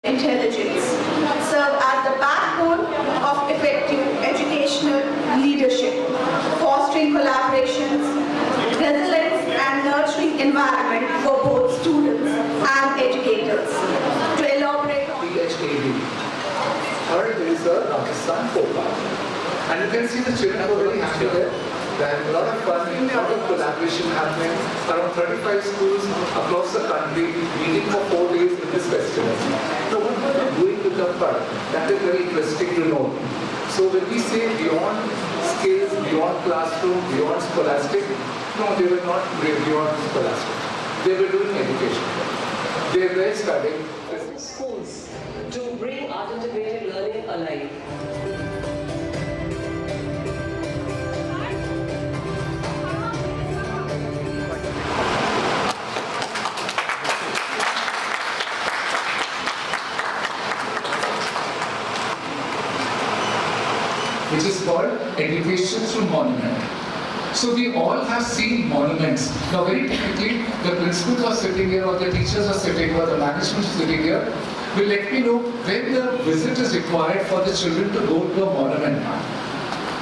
intelligence serve as the backbone of effective educational leadership, fostering collaborations, resilience and nurturing environment for both students and educators. To elaborate on PHAB. Third is the Pakistan profile. And you can see the children are very happy there. There is a lot of fun, a lot of collaboration happening. Around 35 schools across the country meeting for 4 days in this festival. So what were they doing with the fun? That is very interesting to know. So when we say beyond skills, beyond classroom, beyond scholastic, no, they were not beyond scholastic. They were doing education. They were studying schools to bring art integrated learning alive. which is called Education Through Monument. So we all have seen monuments. Now very typically, the principals are sitting here or the teachers are sitting here or the management is sitting here will let me know when the visit is required for the children to go to a monument.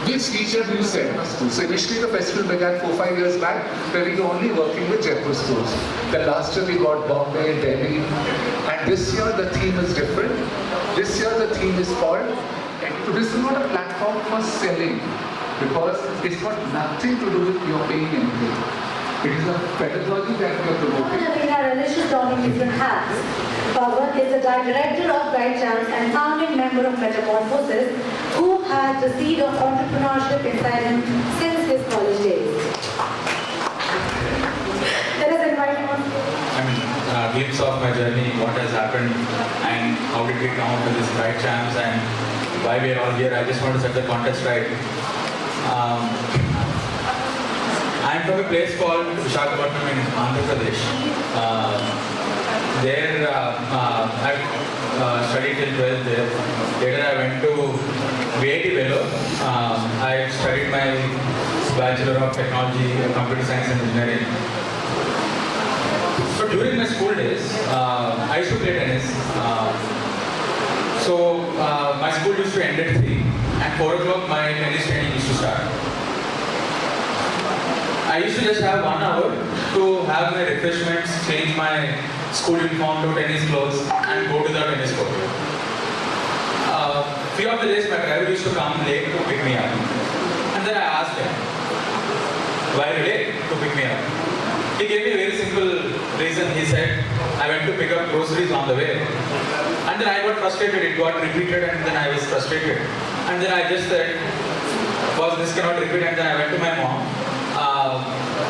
Which teacher do you send us to? So initially the festival began 4-5 years back where we were only working with Jaipur schools. The last year we got Bombay, Delhi, and this year the theme is different. This year the theme is called, so this is not a platform for selling because it's got nothing to do with your paying anything. It is a pedagogy that we are promoting. Religious donning different hats. Pawan is the director of Guide Champs and founding member of Metamorphosis, who has the seed of entrepreneurship inside him since his college days. Let us invite him on stage. A glimpse of my journey, what has happened, and how did we come up with this Guide Champs and why we are all here. I just want to set the context right. I am from a place called Visakhapatnam in Andhra Pradesh. There I studied till 12th there. Later I went to VIT Vellore. I studied my Bachelor of Technology, Computer Science and Engineering. So during my school days, I used to play tennis. My school used to end at 3 and 4 o'clock my tennis training used to start. I used to just have 1 hour to have my refreshments, change my school uniform to tennis clothes and go to the tennis court. Few of the days my driver used to come late to pick me up. And then I asked him, why late to pick me up? He gave me a very simple reason. He said, I went to pick up groceries on the way. And then I got frustrated. It got repeated and then I was frustrated. And then I just said, boss, this cannot repeat. And then I went to my mom.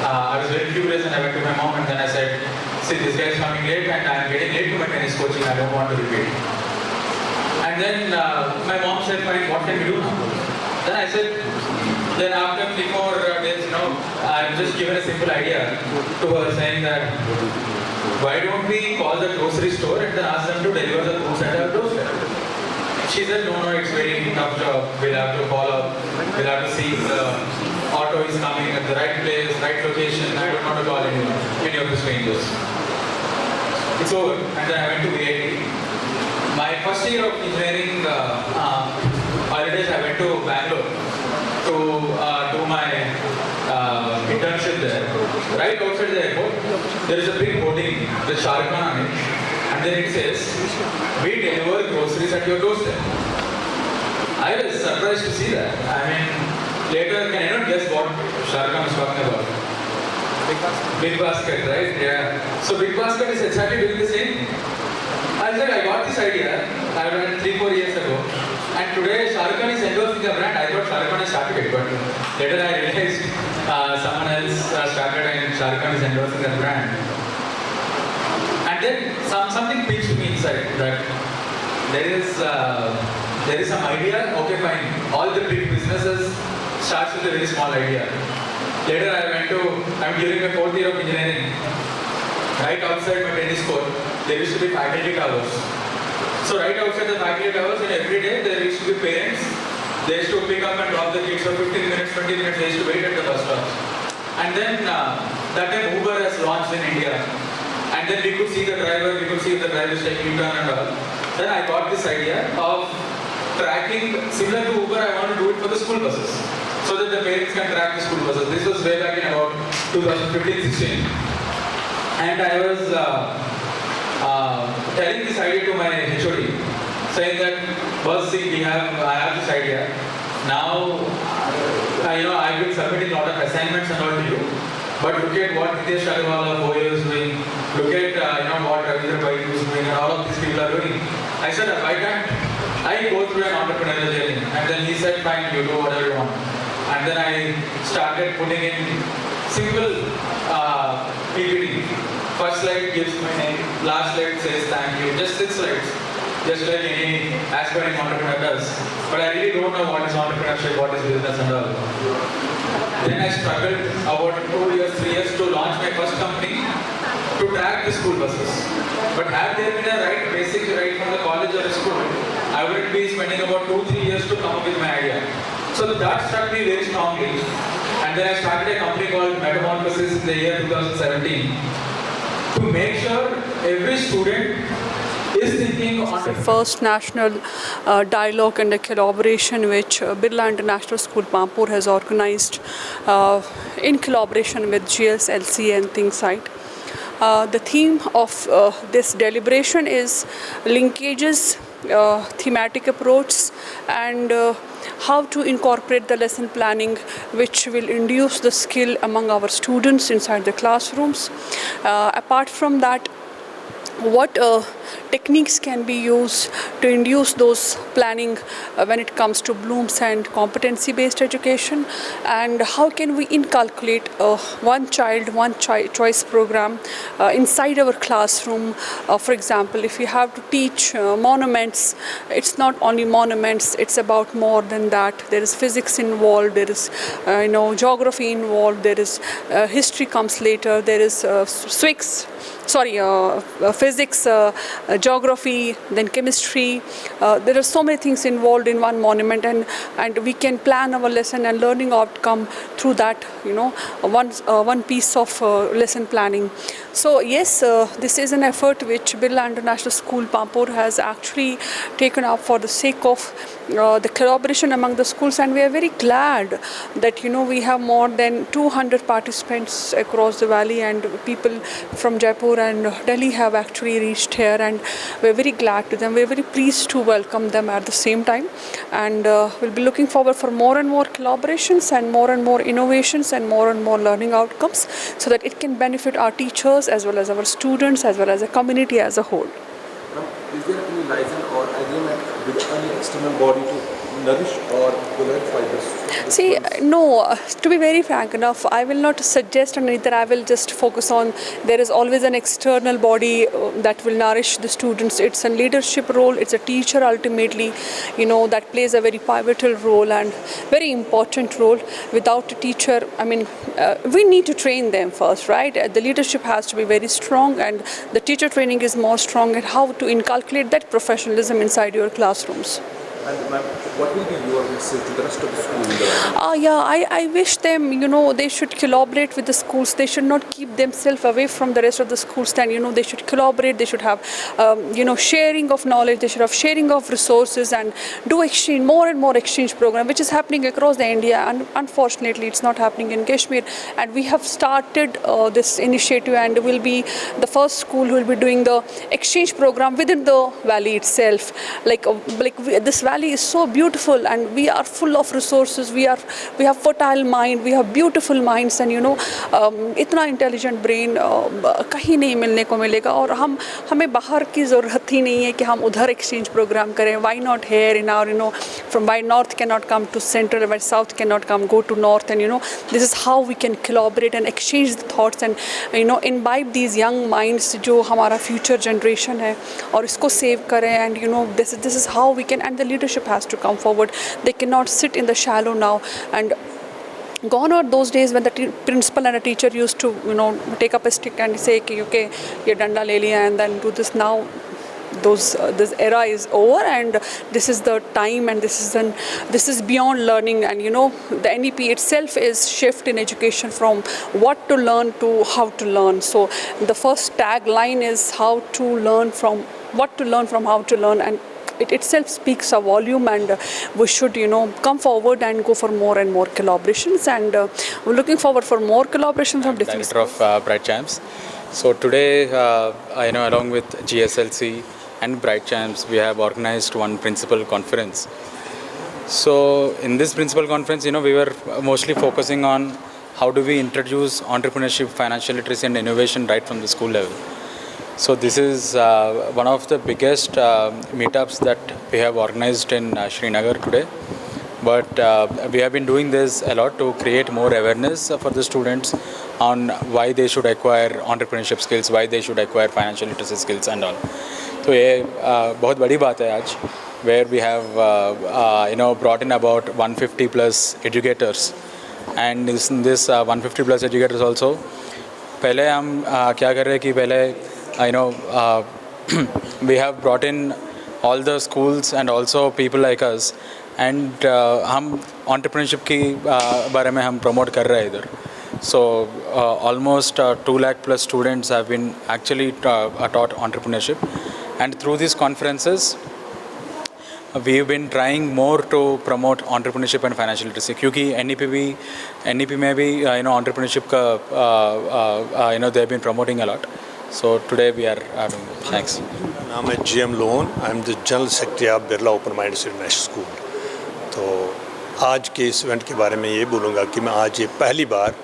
I was very curious and I went to my mom and then I said, see, this guy is coming late and I am getting late to my tennis coaching. I don't want to repeat. And then my mom said, fine, what can we do now? Then I said, then after 3-4 days, I've just given a simple idea to her saying that, why don't we call the grocery store and then ask them to deliver the foods at our doorstep? She said, no, it's very tough job. We'll have to follow, we'll have to see if the auto is coming at the right place, right location. I don't want to call any of the strangers. It's over. And then I went to VIT. My first year of engineering holidays, I went to Bangalore to do my internship there. Right outside the airport, there is a big hoarding with Shah Rukh Khan on it. And then it says, we deliver groceries at your doorstep. I was surprised to see that. I mean, later, can anyone guess what Shah Rukh Khan was talking about? Big Basket, right? Yeah. So Big Basket is exactly doing the same. I said, I got this idea, I went 3-4 years ago. And today, Shah Rukh Khan is endorsing the brand. I thought Shah Rukh Khan has started it, but later I realized someone else started and Shah Rukh Khan is endorsing the brand. And then something pinched me inside that there is some idea. Okay, fine. All the big businesses starts with a very small idea. Later I'm during my 4th year of engineering. Right outside my tennis court, there used to be faculty towers. So right outside the faculty towers, and every day there used to be parents. They used to pick up and drop the kids for 15 minutes, 20 minutes. They used to wait at the bus stops. And then that time Uber has launched in India. And then we could see the driver, we could see if the driver is taking U-turn and all. then I got this idea of tracking, similar to Uber, I want to do it for the school buses. So that the parents can track the school buses. This was way back in about 2015-16. And I was telling this idea to my HOD, saying that, boss, see, I have this idea. Now, I've been submitting a lot of assignments and all to you. But look at what Hitesh Agarwal of OYO is doing. Look at what Ravindra Bhai is doing, and all of these people are doing. I said, why can't I go through an entrepreneurial journey? And then he said, fine, you do whatever you want. And then I started putting in simple PPT. First slide gives my name, last slide says thank you. Just 6 slides. Just like any aspiring entrepreneur does. But I really don't know what is entrepreneurship, what is business and all. Then I struggled about 2 years, 3 years to launch my first company to track the school buses. But had there been a right basic right from the college or school, I would be spending about 2-3 years to come up with my idea. So that struck me very strongly. And then I started a company called Metamorphosis in the year 2017 to make sure every student is thinking on the first national dialogue and a collaboration which Birla International School Pampur has organized in collaboration with GSLC and ThinkSite. The theme of this deliberation is linkages, thematic approach, and how to incorporate the lesson planning which will induce the skill among our students inside the classrooms. Apart from that, what techniques can be used to induce those planning when it comes to Bloom's and competency-based education, and how can we inculcate one child, one choice program inside our classroom. For example, if you have to teach monuments, it's not only monuments, it's about more than that. There is physics involved, there is geography involved, there is history comes later, there is physics, geography, then chemistry. There are so many things involved in one monument, and we can plan our lesson and learning outcome through that, one piece of lesson planning. So yes, this is an effort which Birla International School Pampur has actually taken up for the sake of the collaboration among the schools, and we are very glad that we have more than 200 participants across the valley, and people from Jaipur and Delhi have actually reached here, and we're very glad to them. We're very pleased to welcome them at the same time, and we'll be looking forward for more and more collaborations and more innovations and more learning outcomes, so that it can benefit our teachers as well as our students as well as the community as a whole. Is there any license or agreement with any external body to nourish or clarify this? See, no, to be very frank enough, I will not suggest, and neither I will just focus on there is always an external body that will nourish the students. It's a leadership role, it's a teacher ultimately, that plays a very pivotal role and very important role. Without a teacher, we need to train them first, right? The leadership has to be very strong, and the teacher training is more strong at how to inculcate that professionalism inside your classrooms. And ma'am, what will be your message to the rest of the schools in the valley? I wish them, they should collaborate with the schools. They should not keep themselves away from the rest of the schools. Then, they should collaborate. They should have, sharing of knowledge. They should have sharing of resources and do exchange, more and more exchange program, which is happening across the India. And unfortunately, it's not happening in Kashmir. And we have started this initiative, and will be the first school who will be doing the exchange program within the valley itself. This valley is so beautiful, and we are full of resources. We have fertile mind, we have beautiful minds, and इतना intelligent brain कहीं नहीं मिलने को मिलेगा, और हमें बाहर की ज़रूरत ही नहीं है कि हम उधर exchange program करें. Why not here in our, from why north cannot come to central, why south cannot go to north, and this is how we can collaborate and exchange the thoughts and imbibe these young minds जो हमारा future generation है, और इसको save करें, and this is how we can, and the leadership has to come forward. They cannot sit in the shallow now, and gone are those days when the principal and a teacher used to take up a stick and say okay, ye danda le liya, and then do this. Now this era is over, and this is the time, and this is beyond learning. And the NEP itself is shift in education from what to learn to how to learn. So the first tagline is how to learn from what to learn from how to learn, and it itself speaks a volume, and we should come forward and go for more and more collaborations, and we're looking forward for more collaborations of different Director of Bright Champs. So today, along with GSLC and Bright Champs, we have organized one principal conference. So in this principal conference, we were mostly focusing on how do we introduce entrepreneurship, financial literacy and innovation right from the school level. So this is one of the biggest meetups that we have organized in Srinagar today. But we have been doing this a lot to create more awareness for the students on why they should acquire entrepreneurship skills, why they should acquire financial literacy skills and all. So ये बहुत बड़ी बात है आज, where we have brought in about 150 plus educators, and in this 150 plus educators also, पहले हम क्या कर रहे हैं कि पहले we have brought in all the schools and also people like us, and हम entrepreneurship की बारे में हम promote कर रहे हैं इधर. So almost 2 lakh plus students have been actually taught entrepreneurship, and through these conferences we've been trying more to promote entrepreneurship and financial literacy, क्योंकि NEP में भी entrepreneurship का they have been promoting a lot. So today we are doing it. Thanks. नाम है GM loan. I am the General Secretary of Birla Open Minded International School. तो आज के इस इवेंट के बारे में ये बोलूँगा कि मैं आज ये पहली बार,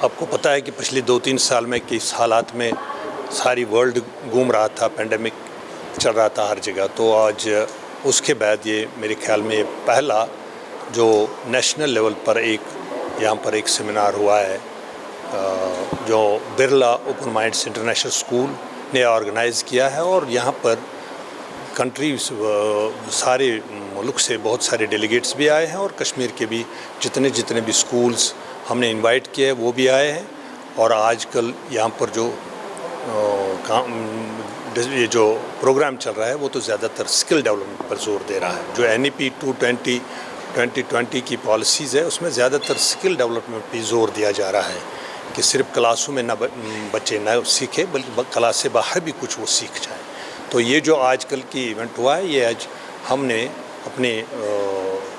आपको पता है कि पिछले 2-3 साल में किस हालात में सारी वर्ल्ड घूम रहा था, पेंडेमिक चल रहा था हर जगह, तो आज उसके बाद ये मेरे ख्याल में ये पहला जो नेशनल लेवल पर यहाँ पर एक सेमिनार हुआ है जो Birla open minds international school ने ऑर्गेनाइज़ किया है, और यहाँ पर कंट्री सारे मुल्क से बहुत सारे डेलीगेट्स भी आए हैं, और कश्मीर के भी जितने भी स्कूल्स हमने इनवाइट किए हैं वो भी आए हैं. और आजकल यहाँ पर ये जो प्रोग्राम चल रहा है वो तो ज़्यादातर स्किल डेवलपमेंट पर जोर दे रहा है. जो NEP 2020 की पॉलिसीज़ है उसमें ज़्यादातर स्किल डेवलपमेंट पर जोर दिया जा रहा है कि सिर्फ क्लासों में बच्चे न सीखें बल्कि क्लास से बाहर भी कुछ वो सीख जाएं. तो ये जो आजकल की इवेंट हुआ है ये आज हमने अपने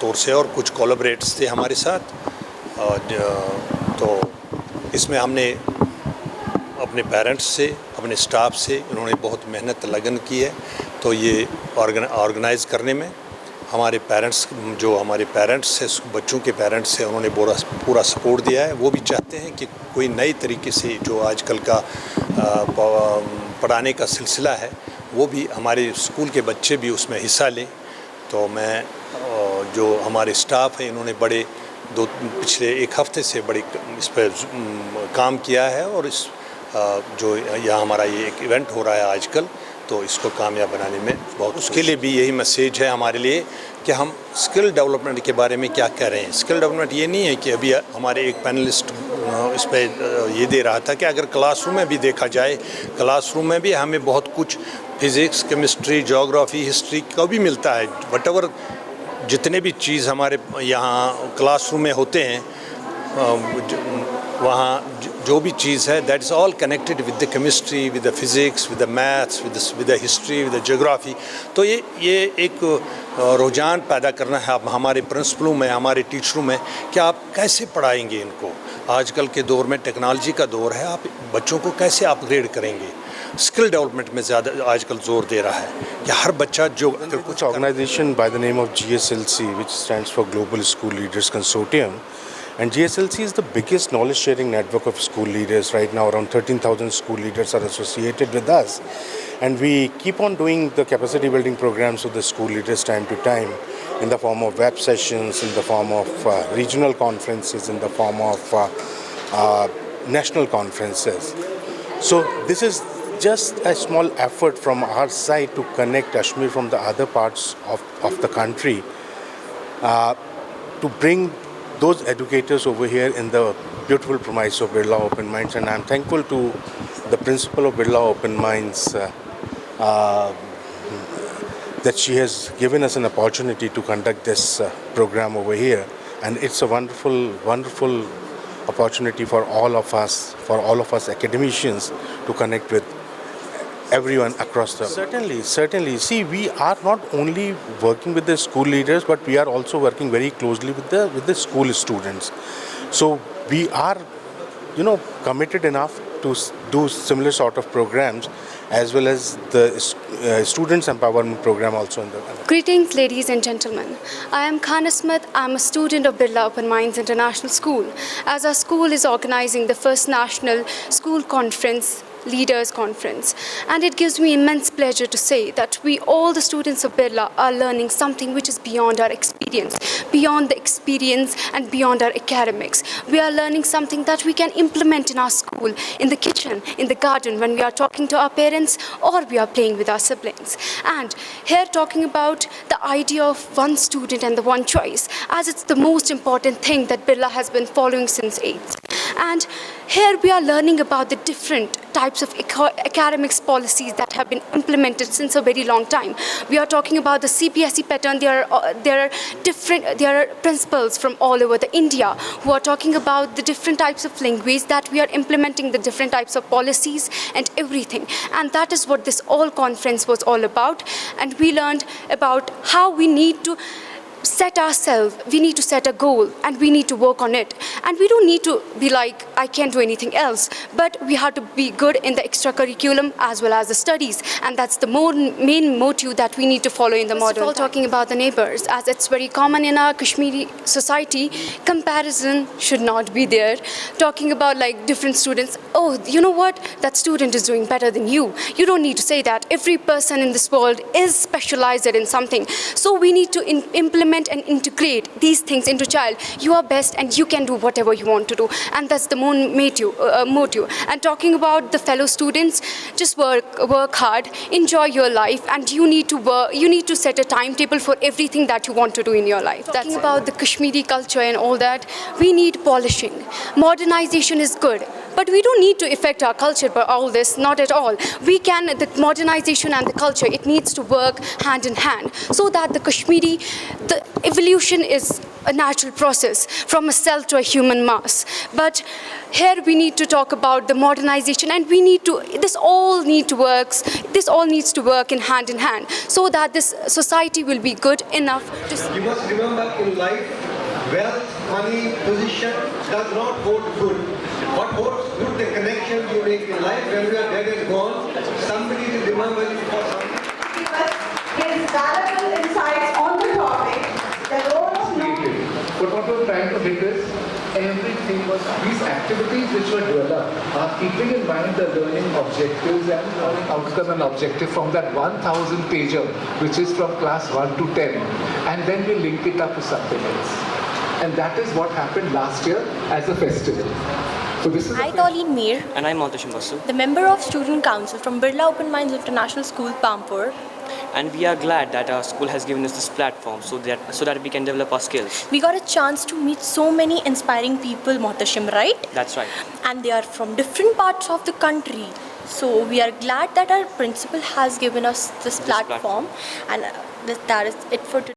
तौर से, और कुछ कोलैबोरेट्स थे हमारे साथ, तो इसमें हमने अपने पेरेंट्स से, अपने स्टाफ से, उन्होंने बहुत मेहनत लगन की है. तो ये ऑर्गेनाइज़ करने में हमारे पेरेंट्स हैं, बच्चों के पेरेंट्स हैं, उन्होंने पूरा सपोर्ट दिया है. वो भी चाहते हैं कि कोई नई तरीके से जो आजकल का पढ़ाने का सिलसिला है वो भी हमारे स्कूल के बच्चे भी उसमें हिस्सा लें. तो मैं जो हमारे स्टाफ हैं इन्होंने पिछले 1 हफ्ते से बड़े इस पर काम किया है, और इस जो यहाँ हमारा ये एक इवेंट हो रहा है आजकल, तो इसको कामयाब बनाने में बहुत, उसके लिए भी यही मैसेज है हमारे लिए कि हम स्किल डेवलपमेंट के बारे में क्या कह रहे हैं. स्किल डेवलपमेंट ये नहीं है कि अभी हमारे एक पैनलिस्ट इस पर ये दे रहा था कि अगर क्लासरूम में भी देखा जाए, क्लासरूम में भी हमें बहुत कुछ फिज़िक्स, केमिस्ट्री, ज्योग्राफी, हिस्ट्री का भी मिलता है. वटएवर जितने भी चीज़ हमारे यहाँ क्लासरूम में होते हैं वहाँ जो भी चीज़ है that is all connected with the chemistry, with the physics, with the maths, with the history, with the geography. तो ये एक रुझान पैदा करना है हमारे प्रिंसिपलों में, हमारे टीचरों में कि आप कैसे पढ़ाएंगे इनको. आजकल के दौर में टेक्नोलॉजी का दौर है, आप बच्चों को कैसे अपग्रेड करेंगे. स्किल डेवलपमेंट में ज़्यादा आजकल जोर दे रहा है कि हर बच्चा जो कुछ organization by the name of GSLC which stands for Global School Leaders Consortium, and GSLC is the biggest knowledge sharing network of school leaders. Right now around 13,000 school leaders are associated with us, and we keep on doing the capacity building programs with the school leaders time to time in the form of web sessions, in the form of regional conferences, in the form of national conferences. So this is just a small effort from our side to connect Kashmir from the other parts of the country, to bring those educators over here in the beautiful premise of Birla Open Minds. And I'm thankful to the principal of Birla Open Minds, that she has given us an opportunity to conduct this program over here, and it's a wonderful opportunity for all of us academicians to connect with everyone across the... Certainly. See, we are not only working with the school leaders, but we are also working very closely with the school students. So we are, committed enough to do similar sort of programs, as well as the students empowerment program also in the... Greetings, ladies and gentlemen. I am Khan Asmat. I am a student of Birla Open Minds International School. As our school is organizing the first national school conference, Leaders Conference, and it gives me immense pleasure to say that we, all the students of Birla, are learning something which is beyond our experience, beyond the experience and beyond our academics. We are learning something that we can implement in our school, in the kitchen, in the garden, when we are talking to our parents or we are playing with our siblings. And here talking about the idea of one student and the one choice, as it's the most important thing that Birla has been following since 8th. And here we are learning about the different types of academics policies that have been implemented since a very long time. We are talking about the CBSE pattern. There are principals from all over the India who are talking about the different types of language that we are implementing, the different types of policies and everything. And that is what this all conference was all about. And we learned about how we need to set ourselves, we need to set a goal and we need to work on it. And we don't need to be like, I can't do anything else, but we have to be good in the extracurriculum as well as the studies. And that's the main motive that we need to follow in the modern. First of all, talking about the neighbors, as it's very common in our Kashmiri society, comparison should not be there. Talking about like different students, oh, you know what, that student is doing better than you. You don't need to say that. Every person in this world is specialized in something. So we need to implement and integrate these things into child. You are best and you can do whatever you want to do, and that's the motive. And talking about the fellow students, just work hard, enjoy your life, and you need to set a timetable for everything that you want to do in your life. Talking about the Kashmiri culture and all that, we need polishing. Modernization is good, but we don't need to affect our culture by all this, not at all. The modernization and the culture, it needs to work hand in hand, so that the evolution is a natural process from a cell to a human mass. But here we need to talk about the modernization, and this all needs to work in hand, so that this society will be good enough to... You must remember, in life, wealth, money, position does not hold good. What holds good, the connections you make in life. When you are dead and gone, somebody will remember you for something. His valuable insights on the topic, the role of But what we're trying to hit is, these activities which were developed are keeping in mind the learning objectives and learning outcome and objective from that 1,000 pager, which is from class 1 to 10, and then we link it up to something else. And that is what happened last year as a festival. So this is Colleen Mir. And I'm Montesh Basu, The member of Student Council from Birla Open Minds International School, Pampur. And we are glad that our school has given us this platform so that we can develop our skills. We got a chance to meet so many inspiring people, Mohtashim, right? That's right. And they are from different parts of the country. So we are glad that our principal has given us this platform. And that is it for today.